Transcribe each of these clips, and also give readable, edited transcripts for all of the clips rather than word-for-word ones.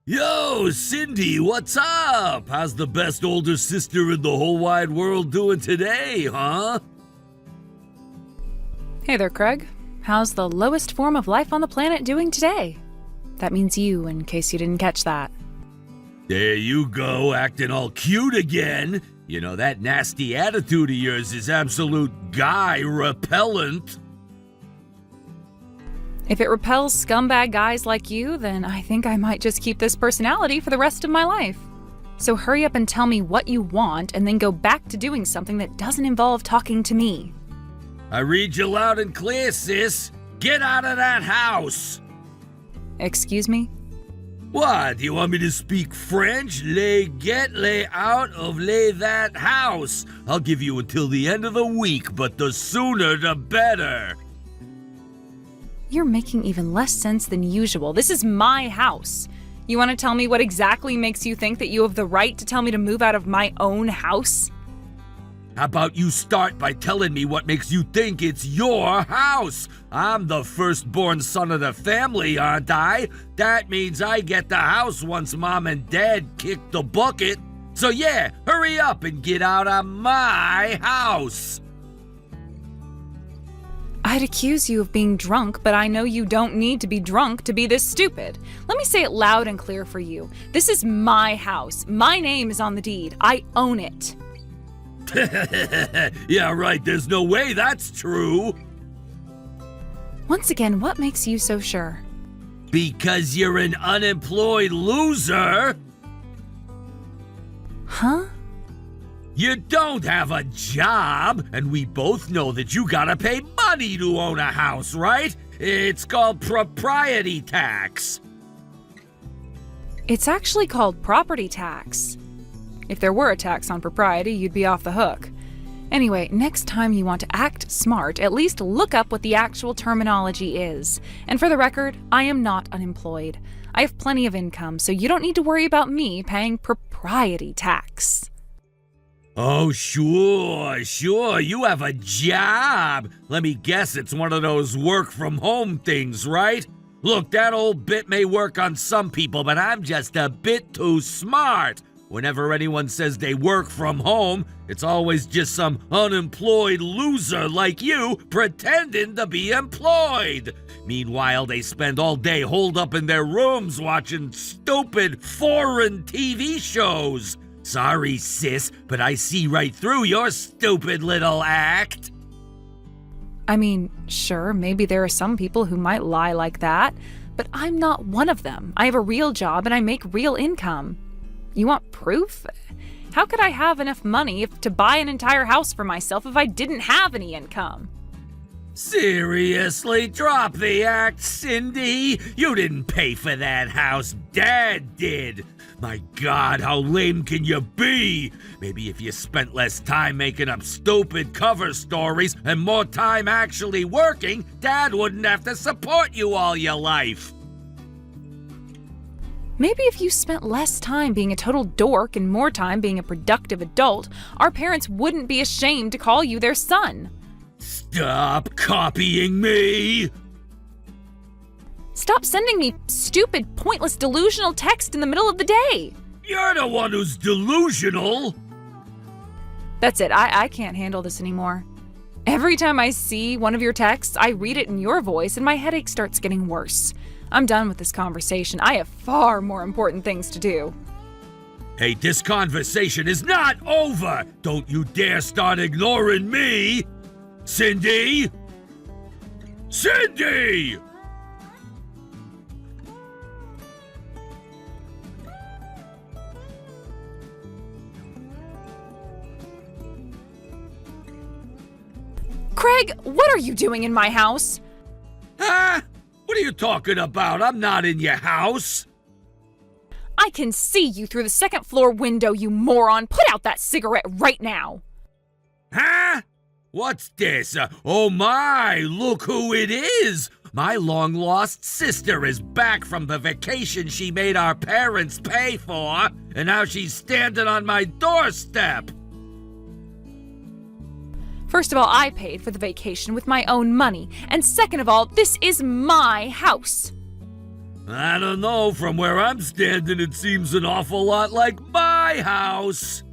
Yo, Cindy, what's up? How's the best older sister in the whole wide world doing today, huh? Hey there, Craig. How's the lowest form of life on the planet doing today? That means you, in case you didn't catch that. There you go, acting all cute again. You know, that nasty attitude of yours is absolute guy repellent. If it repels scumbag guys like you, then I think I might just keep this personality for the rest of my life. So hurry up and tell me what you want, and then go back to doing something that doesn't involve talking to me. I read you loud and clear, sis. Get out of that house! Excuse me? What, do you want me to speak French? Lay out of lay that house. I'll give you until the end of the week, but the sooner the better. You're making even less sense than usual. This is my house. You want to tell me what exactly makes you think that you have the right to tell me to move out of my own house? How about you start by telling me what makes you think it's your house? I'm the firstborn son of the family, aren't I? That means I get the house once Mom and Dad kick the bucket. So yeah, hurry up and get out of my house. I'd accuse you of being drunk, but I know you don't need to be drunk to be this stupid. Let me say it loud and clear for you. This is my house. My name is on the deed. I own it. Yeah, right. There's no way that's true. Once again, what makes you so sure? Because you're an unemployed loser. Huh? You don't have a job, and we both know that you gotta pay money to own a house, right? It's called propriety tax. It's actually called property tax. If there were a tax on propriety, you'd be off the hook. Anyway, next time you want to act smart, at least look up what the actual terminology is. And for the record, I am not unemployed. I have plenty of income, so you don't need to worry about me paying propriety tax. Oh, sure. You have a job. Let me guess, it's one of those work-from-home things, right? Look, that old bit may work on some people, but I'm just a bit too smart. Whenever anyone says they work from home, it's always just some unemployed loser like you pretending to be employed. Meanwhile, they spend all day holed up in their rooms watching stupid foreign TV shows. Sorry, sis, but I see right through your stupid little act. I mean, sure, maybe there are some people who might lie like that, but I'm not one of them. I have a real job and I make real income. You want proof? How could I have enough money to buy an entire house for myself if I didn't have any income? Seriously, drop the act, Cindy. You didn't pay for that house. Dad did. My God, how lame can you be? Maybe if you spent less time making up stupid cover stories and more time actually working, Dad wouldn't have to support you all your life. Maybe if you spent less time being a total dork and more time being a productive adult, our parents wouldn't be ashamed to call you their son. Stop copying me! Stop sending me stupid, pointless, delusional text in the middle of the day. You're the one who's delusional. That's it. I can't handle this anymore. Every time I see one of your texts, I read it in your voice and my headache starts getting worse. I'm done with this conversation. I have far more important things to do. Hey, this conversation is not over! Don't you dare start ignoring me! Cindy? Cindy! Craig, what are you doing in my house? Huh? What are you talking about? I'm not in your house. I can see you through the second floor window, you moron. Put out that cigarette right now. Huh? What's this? Oh my, look who it is! My long-lost sister is back from the vacation she made our parents pay for, and now she's standing on my doorstep. First of all, I paid for the vacation with my own money, and second of all, this is my house. I don't know, from where I'm standing it seems an awful lot like my house.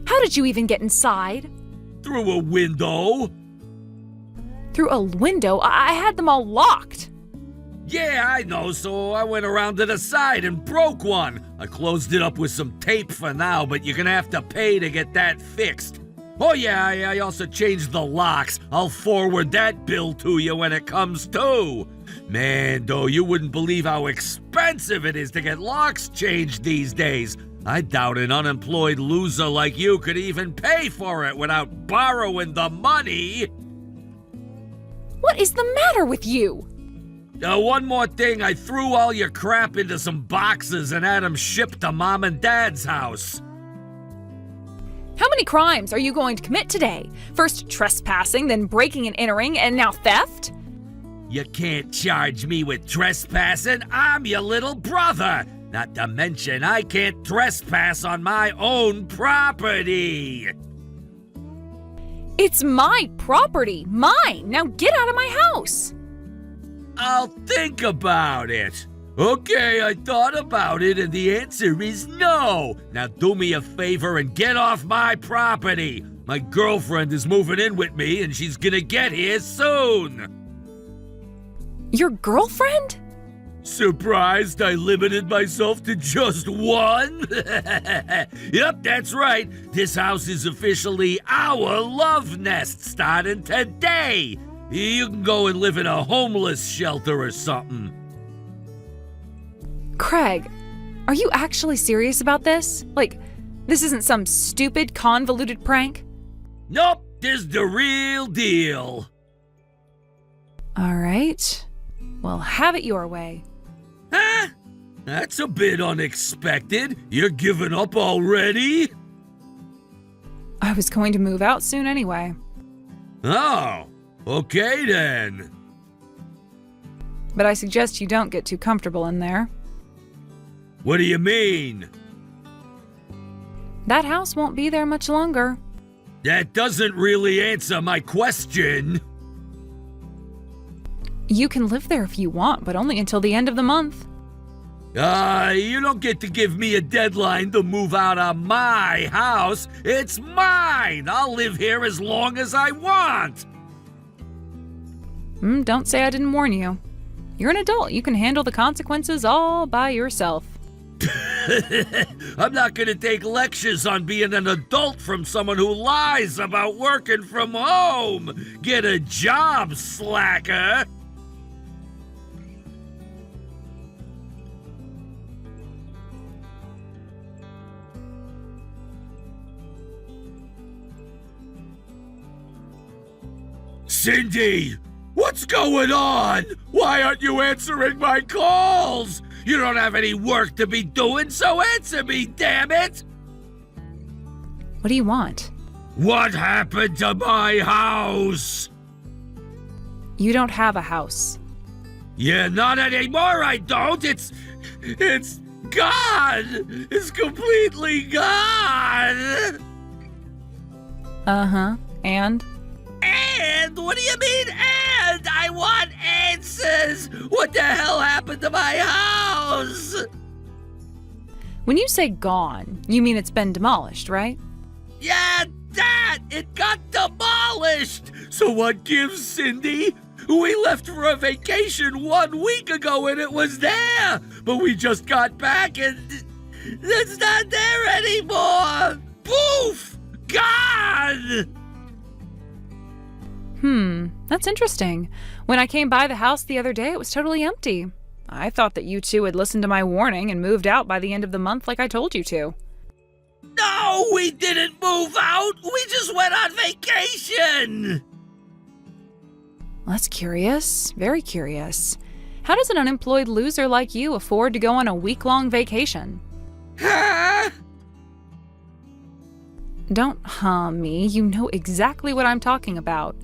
How did you even get inside? Through a window. Through a window? I had them all locked. Yeah, I know, so I went around to the side and broke one. I closed it up with some tape for now, but you're gonna have to pay to get that fixed. Oh yeah, I also changed the locks. I'll forward that bill to you when it comes to. Man, though, you wouldn't believe how expensive it is to get locks changed these days. I doubt an unemployed loser like you could even pay for it without borrowing the money. What is the matter with you? One more thing, I threw all your crap into some boxes and had them shipped to Mom and Dad's house. How many crimes are you going to commit today? First trespassing, then breaking and entering, and now theft? You can't charge me with trespassing. I'm your little brother. Not to mention, I can't trespass on my own property. It's my property. Mine. Now get out of my house. I'll think about it. Okay, I thought about it, and the answer is no. Now do me a favor and get off my property. My girlfriend is moving in with me, and she's gonna get here soon. Your girlfriend? Surprised I limited myself to just one? Yep, that's right. This house is officially our love nest starting today. You can go and live in a homeless shelter or something. Craig, are you actually serious about this? Like, this isn't some stupid, convoluted prank? Nope, this is the real deal. All right. Well, have it your way. Huh? That's a bit unexpected. You're giving up already? I was going to move out soon anyway. Oh, okay then. But I suggest you don't get too comfortable in there. What do you mean? That house won't be there much longer. That doesn't really answer my question. You can live there if you want, but only until the end of the month. You don't get to give me a deadline to move out of my house. It's mine. I'll live here as long as I want. Don't say I didn't warn you. You're an adult. You can handle the consequences all by yourself. I'm not gonna take lectures on being an adult from someone who lies about working from home. Get a job, slacker. Cindy, what's going on? Why aren't you answering my calls? You don't have any work to be doing, so answer me, damn it! What do you want? What happened to my house? You don't have a house. Yeah, not anymore, I don't. It's gone. It's completely gone. Uh-huh. And? And? What do you mean, and? I want answers! What the hell happened to my house? When you say gone, you mean it's been demolished, right? Yeah, that! It got demolished! So what gives, Cindy? We left for a vacation 1 week ago and it was there! But we just got back and it's not there anymore! Poof! Gone! That's interesting. When I came by the house the other day, it was totally empty. I thought that you two had listened to my warning and moved out by the end of the month like I told you to. No, we didn't move out! We just went on vacation! That's curious. Very curious. How does an unemployed loser like you afford to go on a week-long vacation? Huh? Don't me. You know exactly what I'm talking about.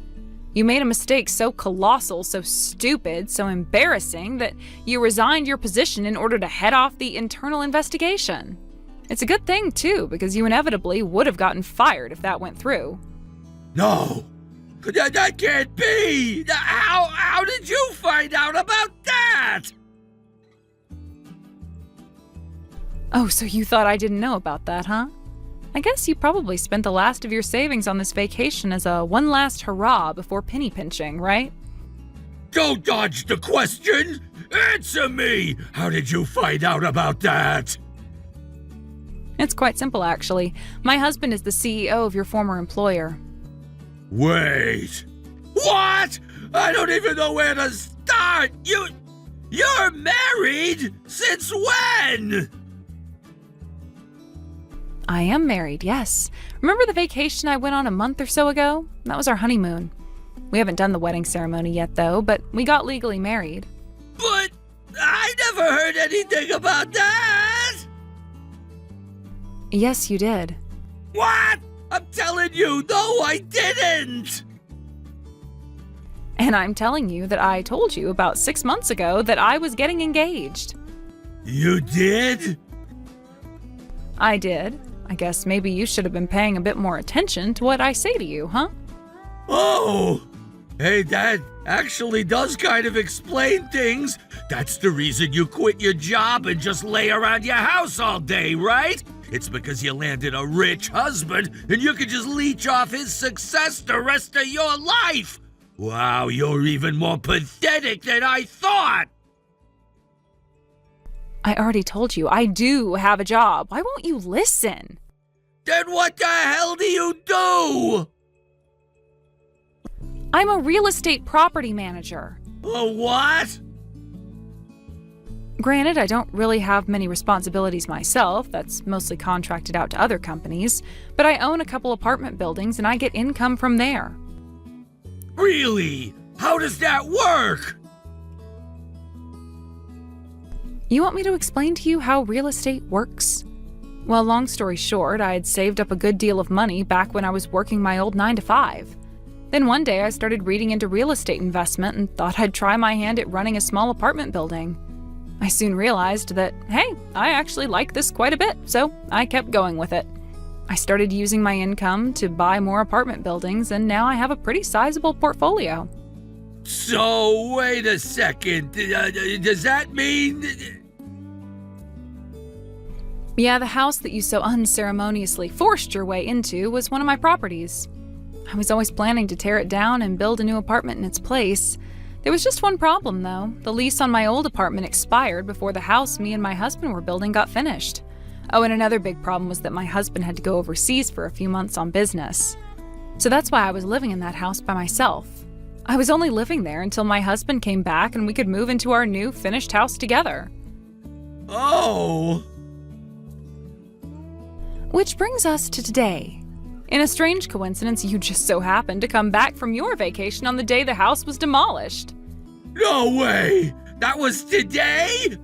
You made a mistake so colossal, so stupid, so embarrassing that you resigned your position in order to head off the internal investigation. It's a good thing, too, because you inevitably would have gotten fired if that went through. No! That can't be! How did you find out about that? Oh, so you thought I didn't know about that, huh? I guess you probably spent the last of your savings on this vacation as a one last hurrah before penny pinching, right? Don't dodge the question! Answer me! How did you find out about that? It's quite simple, actually. My husband is the CEO of your former employer. Wait. What? I don't even know where to start! You're married? Since when? I am married, yes. Remember the vacation I went on a month or so ago? That was our honeymoon. We haven't done the wedding ceremony yet, though, but we got legally married. But I never heard anything about that! Yes, you did. What? I'm telling you, no, I didn't! And I'm telling you that I told you about 6 months ago that I was getting engaged. You did? I did. I guess maybe you should have been paying a bit more attention to what I say to you, huh? Oh! Hey, that actually does kind of explain things. That's the reason you quit your job and just lay around your house all day, right? It's because you landed a rich husband and you could just leech off his success the rest of your life. Wow, you're even more pathetic than I thought. I already told you, I do have a job. Why won't you listen? Then what the hell do you do? I'm a real estate property manager. A what? Granted, I don't really have many responsibilities myself. That's mostly contracted out to other companies. But I own a couple apartment buildings and I get income from there. Really? How does that work? You want me to explain to you how real estate works? Well, long story short, I had saved up a good deal of money back when I was working my old 9-to-5. Then one day I started reading into real estate investment and thought I'd try my hand at running a small apartment building. I soon realized that, hey, I actually like this quite a bit, so I kept going with it. I started using my income to buy more apartment buildings, and now I have a pretty sizable portfolio. So, wait a second. Does that mean... Yeah, the house that you so unceremoniously forced your way into was one of my properties. I was always planning to tear it down and build a new apartment in its place. There was just one problem, though. The lease on my old apartment expired before the house me and my husband were building got finished. Oh, and another big problem was that my husband had to go overseas for a few months on business. So that's why I was living in that house by myself. I was only living there until my husband came back and we could move into our new finished house together. Oh! Which brings us to today. In a strange coincidence, you just so happened to come back from your vacation on the day the house was demolished. No way! That was today?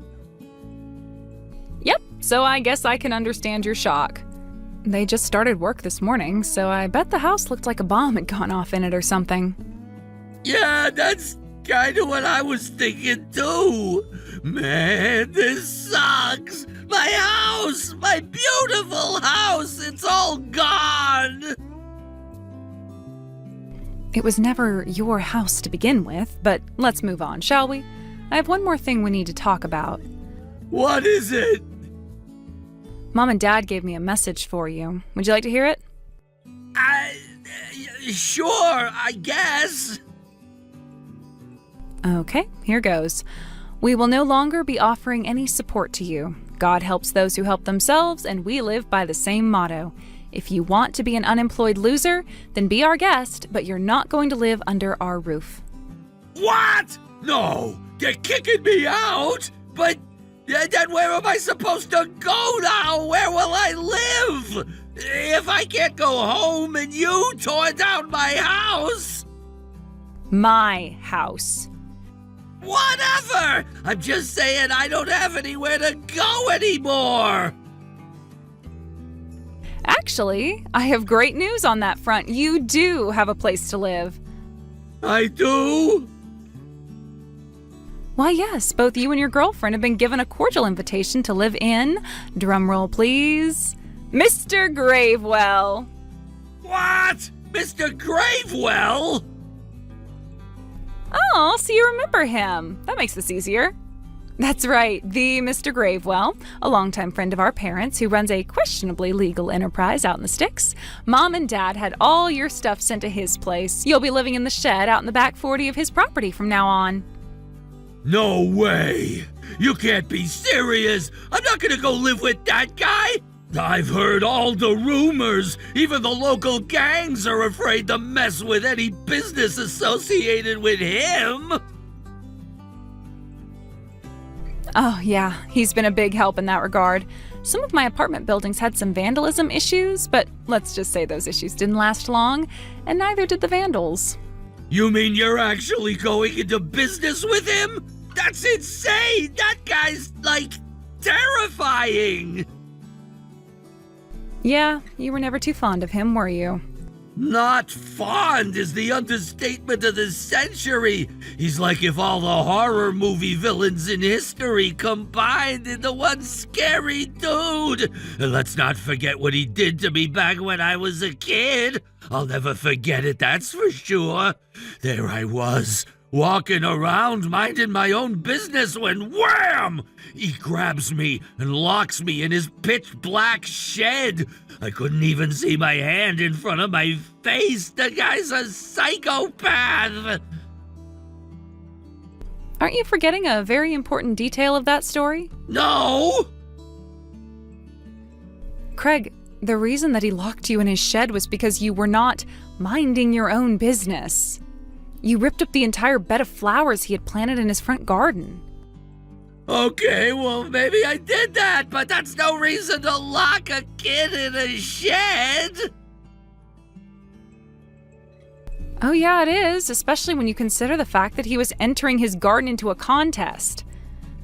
Yep, so I guess I can understand your shock. They just started work this morning, so I bet the house looked like a bomb had gone off in it or something. Yeah, that's kind of what I was thinking too. Man, this sucks. My house, my beautiful house, it's all gone. It was never your house to begin with, but let's move on, shall we? I have one more thing we need to talk about. What is it? Mom and Dad gave me a message for you. Would you like to hear it? Sure, I guess. Okay, here goes. We will no longer be offering any support to you. God helps those who help themselves, and we live by the same motto. If you want to be an unemployed loser, then be our guest, but you're not going to live under our roof. What? No, they're kicking me out? But then where am I supposed to go now? Where will I live? If I can't go home and you tore down my house? My house. Whatever! I'm just saying I don't have anywhere to go anymore! Actually, I have great news on that front. You do have a place to live. I do? Why, yes, both you and your girlfriend have been given a cordial invitation to live in, drumroll please, Mr. Gravewell. What? Mr. Gravewell? Oh, so you remember him. That makes this easier. That's right, the Mr. Gravewell, a longtime friend of our parents who runs a questionably legal enterprise out in the sticks. Mom and Dad had all your stuff sent to his place. You'll be living in the shed out in the back 40 of his property from now on. No way! You can't be serious! I'm not gonna go live with that guy! I've heard all the rumors. Even the local gangs are afraid to mess with any business associated with him. Oh, yeah, he's been a big help in that regard. Some of my apartment buildings had some vandalism issues, but let's just say those issues didn't last long, and neither did the vandals. You mean you're actually going into business with him? That's insane! That guy's, terrifying! Yeah, you were never too fond of him, were you? Not fond is the understatement of the century. He's like if all the horror movie villains in history combined into one scary dude. And let's not forget what he did to me back when I was a kid. I'll never forget it, that's for sure. There I was, walking around minding my own business when wham! He grabs me and locks me in his pitch black shed. I couldn't even see my hand in front of my face. The guy's a psychopath. Aren't you forgetting a very important detail of that story? No! Craig, the reason that he locked you in his shed was because you were not minding your own business. You ripped up the entire bed of flowers he had planted in his front garden. Okay, well, maybe I did that, but that's no reason to lock a kid in a shed. Oh yeah, it is, especially when you consider the fact that he was entering his garden into a contest.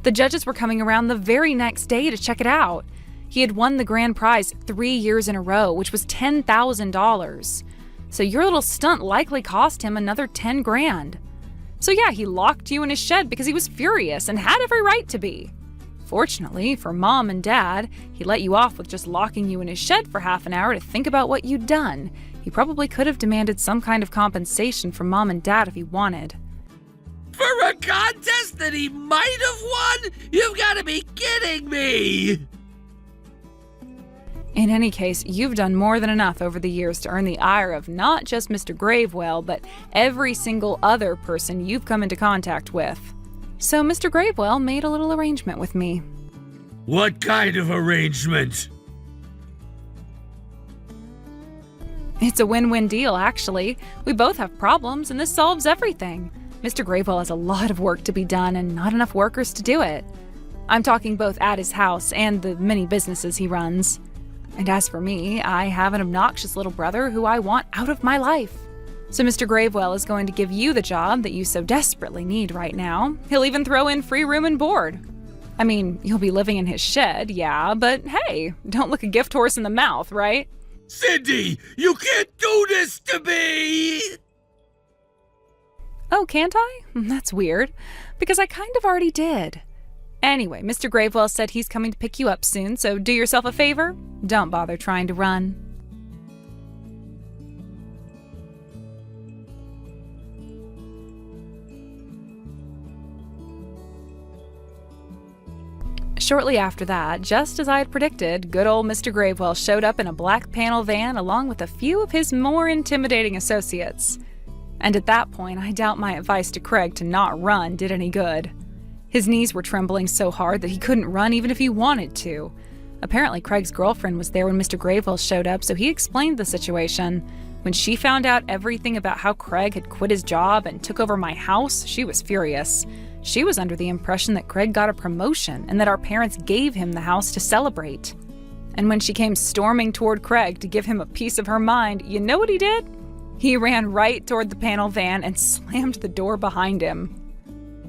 The judges were coming around the very next day to check it out. He had won the grand prize 3 years in a row, which was $10,000. So your little stunt likely cost him another 10 grand. So yeah, he locked you in his shed because he was furious and had every right to be. Fortunately for Mom and Dad, he let you off with just locking you in his shed for half an hour to think about what you'd done. He probably could have demanded some kind of compensation from Mom and Dad if he wanted. For a contest that he might have won? You've got to be kidding me! In any case, you've done more than enough over the years to earn the ire of not just Mr. Gravewell, but every single other person you've come into contact with. So Mr. Gravewell made a little arrangement with me. What kind of arrangement? It's a win-win deal, actually. We both have problems, and this solves everything. Mr. Gravewell has a lot of work to be done and not enough workers to do it. I'm talking both at his house and the many businesses he runs. And as for me, I have an obnoxious little brother who I want out of my life. So Mr. Gravewell is going to give you the job that you so desperately need right now. He'll even throw in free room and board. I mean, you'll be living in his shed, yeah, but hey, don't look a gift horse in the mouth, right? Cindy, you can't do this to me! Oh, can't I? That's weird, because I kind of already did. Anyway, Mr. Gravewell said he's coming to pick you up soon, so do yourself a favor. Don't bother trying to run. Shortly after that, just as I had predicted, good old Mr. Gravewell showed up in a black panel van along with a few of his more intimidating associates. And at that point, I doubt my advice to Craig to not run did any good. His knees were trembling so hard that he couldn't run even if he wanted to. Apparently, Craig's girlfriend was there when Mr. Gravewell showed up, so he explained the situation. When she found out everything about how Craig had quit his job and took over my house, she was furious. She was under the impression that Craig got a promotion and that our parents gave him the house to celebrate. And when she came storming toward Craig to give him a piece of her mind, you know what he did? He ran right toward the panel van and slammed the door behind him.